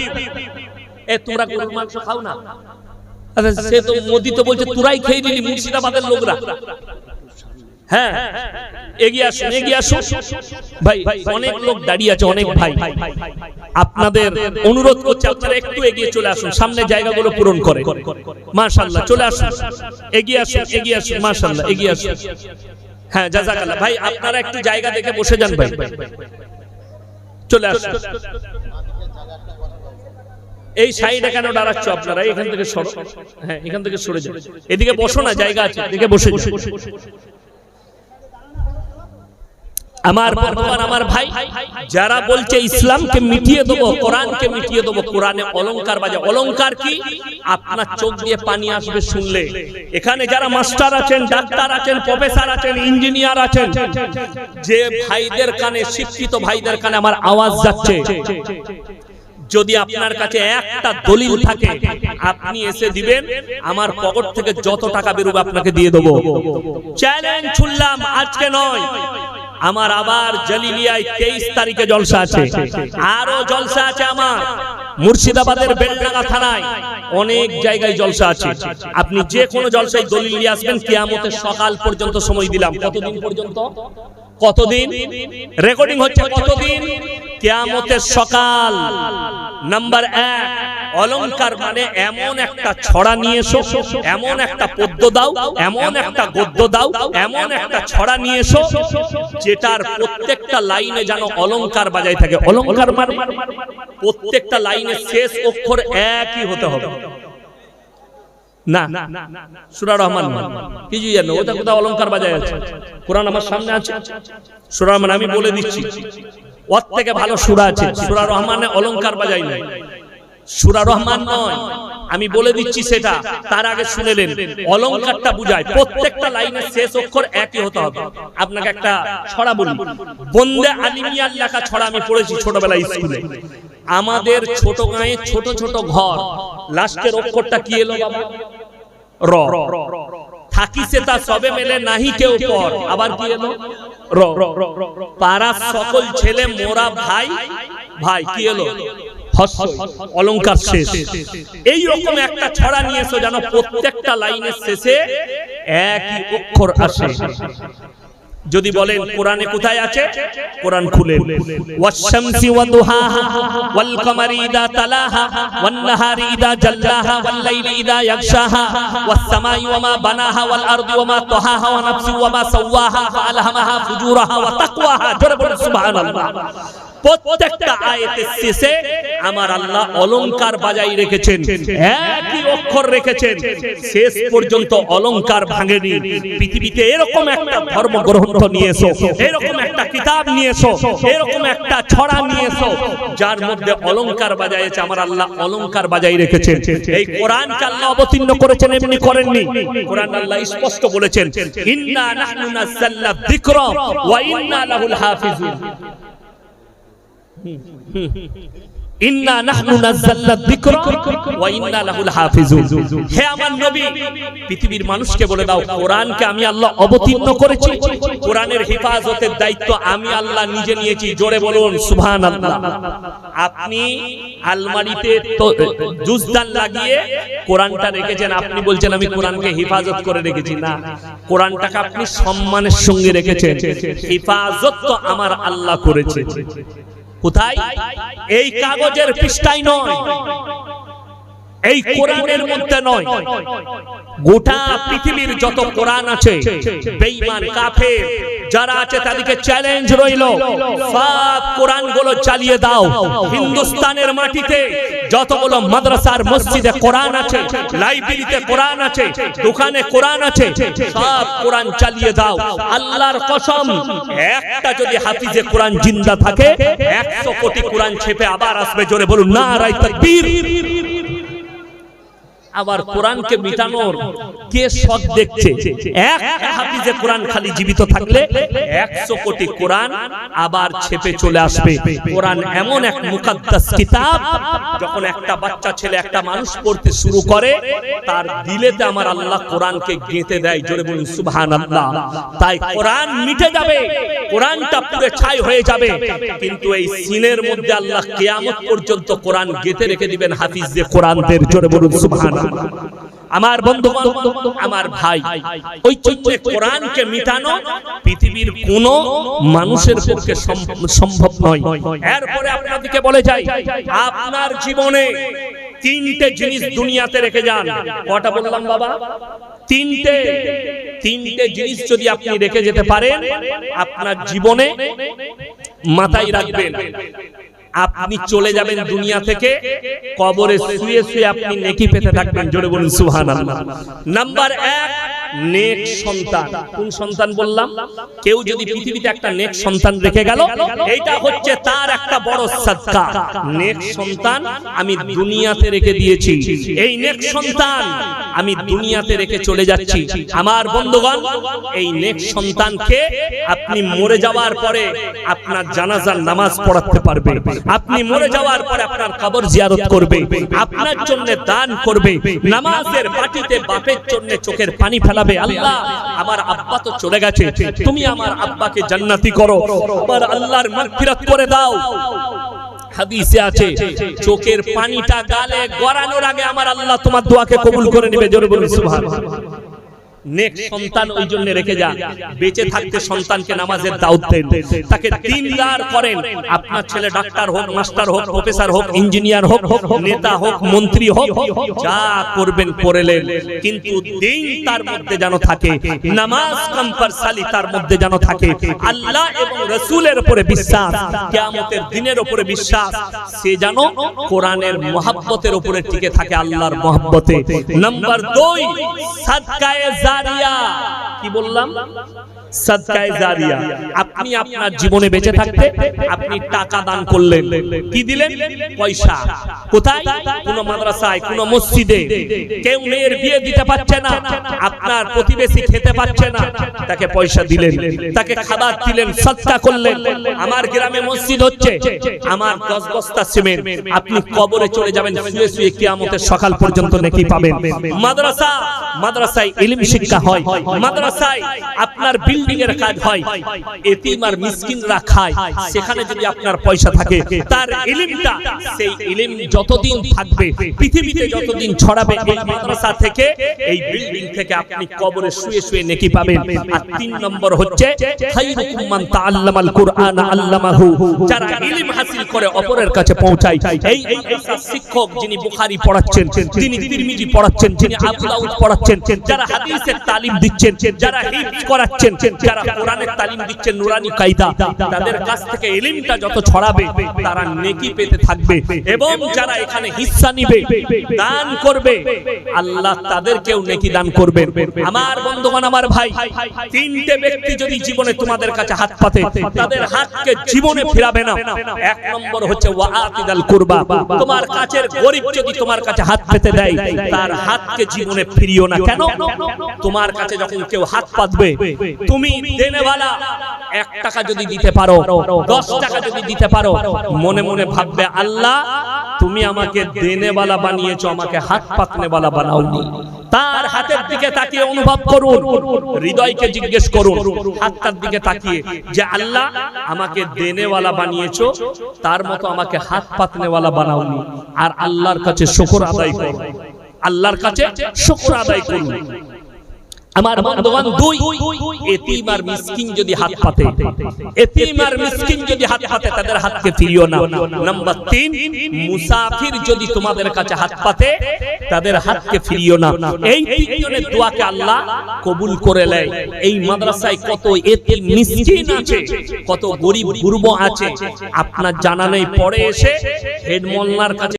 এ তোমরা গরুর মাংস খাও না? আচ্ছা, সে তো মোদি তো বলছে তোরাই খেয়ে দিলি, মুর্শিদাবাদের লোকরা। হ্যাঁ, এগিয়ে আসুন, এগিয়ে আসুন। ভাই অনেক লোক দাঁড়িয়ে আছে, অনেক ভাই, আপনাদের অনুরোধ করছে আপনারা একটু এগিয়ে চলে আসুন, সামনে জায়গাগুলো পূরণ করে। মাশাআল্লাহ, চলে আসুন, এগিয়ে আসুন, এগিয়ে আসুন, মাশাআল্লাহ, এগিয়ে আসুন। হ্যাঁ, জাযাকাল্লাহ। ভাই আপনারা একটু জায়গা দেখে বসে যান, ভাই চলে আসুন। এই সাইডে কেন দাঁড়াচ্ছ আপনারা? এখান থেকে সরো, হ্যাঁ এখান থেকে সরে যান, এদিকে বসো না, জায়গা আছে, এদিকে বসে যান। আমার বন্ধুগণ, আমার ভাই, যারা বলছে ইসলামকে মিটিয়ে দেবো, কোরআনকে মিটিয়ে দেবো, কোরআনে অলংকার বাজে। অলংকার কি? আপনার চোখ দিয়ে পানি আসবে শুনলে। এখানে যারা মাস্টার আছেন, ডাক্তার আছেন, প্রফেসর আছেন, ইঞ্জিনিয়ার আছেন, যে ভাইদের কানে, শিক্ষিত ভাইদের কানে আমার আওয়াজ যাচ্ছে, যদি আপনার কাছে একটা দলিল থাকে আপনি এসে দিবেন, আমার পকেট থেকে যত টাকা বেরোবে আপনাকে দিয়ে দেবো। চ্যালেঞ্জ ছুড়লাম, আজকে নয়, আমার আবার জালিলিয়ায় 23 তারিখে জলসা আছে, আরো জলসা আছে আমার মুর্শিদাবাদের বেলডাঙ্গা থানায়, অনেক জায়গায় জলসা আছে। আপনি যে কোনো জলসায় দলিল নিয়ে আসবেন, কিয়ামতের সকাল পর্যন্ত সময় দিলাম। কতদিন পর্যন্ত? কতদিন রেকর্ডিং হচ্ছে? কতদিন? কিয়ামতের সকাল। নাম্বার 1, অলংকার মানে এমন একটা ছড়া নিয়ে এসো, এমন একটা পদ্য দাও, এমন একটা গদ্য দাও, এমন একটা ছড়া নিয়ে এসো যেটার প্রত্যেকটা লাইনে যেন অলংকার বাজায় থাকে। অলংকার মানে প্রত্যেকটা লাইনের শেষ অক্ষর একই হতে হবে। না, সূরা রহমান কিছু জানো, ওটা কোথাও অলংকার বাজায় আছে? কোরআন আমার সামনে আছে, সূরা রহমান আমি বলে দিচ্ছি, ওর থেকে ভালো সূরা আছে। সূরা রহমানে অলংকার বাজাই নাই, সূরা রহমান নয়, আমি বলে দিচ্ছি সেটা। তার আগে শুনেলেন, অলংকারটা বুঝায় প্রত্যেকটা লাইনের শেষ অক্ষর একই হতে হবে। আপনাকে একটা ছড়া বলি, বন্দে আলিমিয়ার লেখা ছড়া আমি পড়েছি ছোটবেলায় স্কুলে। আমাদের ছোট গায়ে ছোট ছোট ঘর, লাস্টের অক্ষরটা কি এলো বাবা? র। থাকিছে তা সবে মেলে নাহি কেউ পর, আবার কি এলো? র। পাড়ার সকল ছেলে মোরা ভাই, ভাই কি এলো? অলংকার শেষ। এই রকম একটা ছড়া নিয়ে এসো যেন প্রত্যেকটা লাইনের শেষে একই অক্ষর আসে। যদি বলেন কোরআনে কোথায় আছে, কোরআন খুলেন, ওয়াশ-শামসি ওয়া দুহাহা ওয়াল কামারি ইযা তালাহা ওয়ান নাহারি ইযা জাল্লাহা ওয়াল লাইলি ইযা ইয়াগশাহা ওয়াস সামাই ওয়া মা বানাহা ওয়াল আরদি ওয়া মা তাহাহা ওয়া নাফসি ওয়া মা সাওয়াহা ফাআলহামাহা ফুজুরাহা ওয়া তাকওয়াহা। জোরে বলুন সুবহানাল্লাহ। প্রত্যেকটা আয়াতের শেষে আমার আল্লাহ অলংকার বাজাই রেখেছেন, একই অক্ষর রেখেছেন, শেষ পর্যন্ত অলংকার ভাঙেনি। পৃথিবীতে এরকম একটা ধর্মগ্রন্থ নিয়ে এসো, এরকম একটা কিতাব নিয়ে এসো, এরকম একটা ছড়া নিয়ে এসো যার মধ্যে অলংকার বাজাইছে। আমার আল্লাহ অলংকার বাজাই রেখেছেন। এই কোরআনকে আল্লাহ অবতীর্ণ করেছেন, এমনি করেননি। কোরআন আল্লাহ স্পষ্ট বলেছেন, ইন্না নাহনু নাযালনা যিকরা ওয়া ইন্না লাহুল হাফিজুন। ইন্না নাহনু নাযালনা যিকরা ওয়া ইন্না লাহুল হাফিজুন। হে আমার নবী, পৃথিবীর মানুষকে বলে দাও, কোরআনকে আমি আল্লাহ অবতীর্ণ করেছি, কোরআনের হেফাজতের দায়িত্ব আমি আল্লাহ নিজে নিয়েছি। জোরে বলুন সুবহানাল্লাহ। আপনি আলমারিতে জুজদান লাগিয়ে কোরআনটা রেখেছেন, আপনি বলছেন আমি কোরআনকে হেফাজত করে রেখেছি। না, কোরআনটাকে আপনি সম্মানের সঙ্গে রেখেছেন, হেফাজত তো আমার আল্লাহ করেছে। কোথায়? এই কাগজের পৃষ্ঠায় নয়, এই কোরআনের মধ্যে নয়। গোটা পৃথিবীর যত কোরআন আছে, বেঈমান কাফের যারা আছে তাদেরকে চ্যালেঞ্জ রইল, সব কোরআনগুলো চালিয়ে দাও। হিন্দুস্তানের মাটিতে যতগুলো মাদ্রাসার মসজিদে কোরআন আছে, লাইব্রেরিতে কোরআন আছে, দোকানে কোরআন আছে, সব কোরআন চালিয়ে দাও। আল্লাহর কসম, একটা যদি হাফিজে কোরআন জিন্দা থাকে, 100 কোটি কোরআন ছেপে আবার আসবে। জোরে বলুন নারায়ে তাকবীর। আবার কোরআনকে মিটানোর কে শখ দেখছে? একটা হাফিজে কোরআন খালি জীবিত থাকলে 100 কোটি কোরআন আবার ছেপে চলে আসবে। কোরআন এমন এক মুকাদ্দাস কিতাব, যখন একটা বাচ্চা ছেলে, একটা মানুষ পড়তে শুরু করে, তার দিলেতে আমার আল্লাহ কোরআনকে গেঁথে দেয়। জোরে বলুন সুবহানাল্লাহ। তাই কোরআন মিটে যাবে, কোরআনটা পুরো ছাই হয়ে যাবে, কিন্তু এই সিনের মধ্যে আল্লাহ কিয়ামত পর্যন্ত কোরআন গেঁথে রেখে দিবেন হাফিজে কোরআনদের। জোরে বলুন সুবহানাল্লাহ। আমার বন্ধুগণ, আমার ভাই, ওই চৈত্রে কোরআনকে মিটানো পৃথিবীর কোন মানুষের পক্ষে সম্ভব নয়। এরপরে আপনাদেরকে বলে যাই, আপনার জীবনে 3টে জিনিস দুনিয়াতে রেখে যান। কটা বললাম বাবা? 3টে জিনিস যদি আপনি রেখে যেতে পারেন আপনার জীবনে, মাথায় রাখবেন, আপনি চলে যাবেন দুনিয়া থেকে, কবরে শুয়ে শুয়ে আপনি নেকি পেতে থাকবেন। জোরে বলুন সুবহানাল্লাহ। নাম্বার 1, নেক সন্তান। কোন সন্তান বললাম? কেউ যদি পৃথিবীতে একটা নেক সন্তান রেখে গেল, এইটা হচ্ছে তার একটা বড় সাদকা। নেক সন্তান আমি দুনিয়াতে রেখে দিয়েছি, এই নেক সন্তান আমি দুনিয়াতে রেখে চলে যাচ্ছি। আমার বন্ধুগণ, এই নেক সন্তানকে আপনি মরে যাওয়ার পরে আপনার জানাজার নামাজ পড়াতে পারবে, আপনি মরে যাওয়ার পরে আপনার কবর জিয়ারত করবে, আপনার জন্য দান করবে, নামাজের পাটিতে বাপের জন্য চোখের পানি ফেলা চালাবে। আল্লাহ আমার আব্বা তো চলে গেছে, তুমি আমার আব্বাকে জান্নাতি করো, আমার আল্লাহর মাগফিরাত করে দাও। হাদিসে আছে চোখের পানিটা গালে গড়ানোর আগে আমার আল্লাহ তোমার দোয়াকে কবুল করে নেবে। জোরে বলুন সুবহানাল্লাহ। নেক্সট সন্তান ওই জন্য রেখে যান, বেঁচে থাকতে সন্তানকে নামাজের দাওয়াত দেন, তাকে দিনদার করেন। আপনার ছেলে ডাক্তার হোক, মাস্টার হোক, প্রফেসর হোক, ইঞ্জিনিয়ার হোক, নেতা হোক, মন্ত্রী হোক, যা করবেন করেলেন, কিন্তু দিন তার মধ্যে যেন থাকে, নামাজ কম্পালসারি তার মধ্যে যেন থাকে, আল্লাহ এবং রাসূলের উপরে বিশ্বাস, কিয়ামতের দিনের উপরে বিশ্বাস, সে যেন কোরআনের মহব্বতের উপরে টিকে থাকে, আল্লাহর মহব্বতে। নাম্বার 2, সাদকায়ে জারিয়া। কি বললাম? সাদকায়ে জারিয়া। আপনি আপনার জীবনে বেঁচে থাকতে আপনি টাকা দান করলেন, কি দিলেন? পয়সা। কোথায়? কোন মাদ্রাসায়, কোন মসজিদে। কেউ মেয়ের বিয়ে দিতে পারছে না, আপনার প্রতিবেশী খেতে পারছে না, তাকে পয়সা দিলেন, তাকে খাবার দিলেন, সদকা করলেন। আমার গ্রামে মসজিদ হচ্ছে, আমার 10 বস্তা সিমেন্ট, আপনি কবরে চলে যাবেন, শুয়ে শুয়ে কিয়ামতের সকাল পর্যন্ত নেকি পাবেন। মাদ্রাসা, মাদ্রাসায় ইলম শিক্ষা হয়, মাদ্রাসায় আপনার বিল্ডিং এর কাজ হয়, এতিম আর মিসকিনরা খায়, সেখানে যদি আপনার পয়সা থাকে, তার ইলমটা, সেই ইলম যতদিন থাকবে, পৃথিবীতে যতদিন ছড়াবে, এই মাদ্রাসা থেকে, এই বিল্ডিং থেকে আপনি কবরে শুয়ে শুয়ে নেকি পাবেন। আর 3 নম্বর হচ্ছে খায়রুকুম মান তাআল্লামাল কুরআন আল্লামাহু, যারা ইলম হাসিল করে অপরের কাছে পৌঁছায়। এই শিক্ষক যিনি বুখারী পড়াচ্ছেন, যিনি তিরমিজি পড়াচ্ছেন, যিনি আবু দাউদ পড়াচ্ছেন, যারা হাদিসের তালিম দিচ্ছেন, যারা হিফজ করাচ্ছেন, যারা কোরআনের তালিম দিচ্ছেন, নুরানি কায়দা, তাদের কাছ থেকে ইলমটা যত ছড়াবে তারা নেকি পেতে থাকবে। এবং যারা এখানে হিস্সা নিবে, দান করবে, আল্লাহ তাদেরকেও নেকি দান করবেন। আমার বন্ধুগণ, আমার ভাই, 3টে ব্যক্তি যদি জীবনে তোমাদের কাছে হাত পাতে, তাদের হাতকে জীবনে ফিরাবে না। 1 নম্বর হচ্ছে ওয়াআতিদাল কুরবা, তোমার কাছের গরীব যদি তোমার কাছে হাত পেতে দেয়, তার হাতকে জীবনে ফিরিও না। কেন? তোমার কাছে যখন কেউ হাত পাতবে, তুমি দেনেওয়ালা 1 টাকা যদি দিতে পারো, 10 টাকা যদি দিতে পারো, মনে মনে ভাববে, আল্লাহ তুমি আমাকে দেনেওয়ালা বানিয়েছো, আমাকে হাত পাতনেওয়ালা বানাওনি। তার হাতের দিকে তাকিয়ে অনুভব করুন, হৃদয়কে জিজ্ঞেস করুন, হাতটার দিকে তাকিয়ে, যে আল্লাহ আমাকে দেনেওয়ালা বানিয়েছো, তার মতো আমাকে হাত পাতনেওয়ালা বানাওনি। আর আল্লাহর কাছে শুকর আদায় করুন, আল্লাহর কাছে শুকর আদায় করুন। আমার বন্ধুগণ, 2, এতিম আর মিসকিন যদি হাত পাতে, এতিম আর মিসকিন যদি হাত পাতে, তাদের হাতকে ফিরিও না। নাম্বার 3, মুসাফির যদি তোমাদের কাছে হাত পাতে, তাদের হাতকে ফিরিও না। এই 3 জনের দোয়াকে আল্লাহ কবুল করে নেয়। এই মাদ্রাসায় কত এতিম মিসকিন আছে, কত গরিব গুরবো আছে, আপনার জানা নেই। পরে এসে হেড মোল্লার কাছে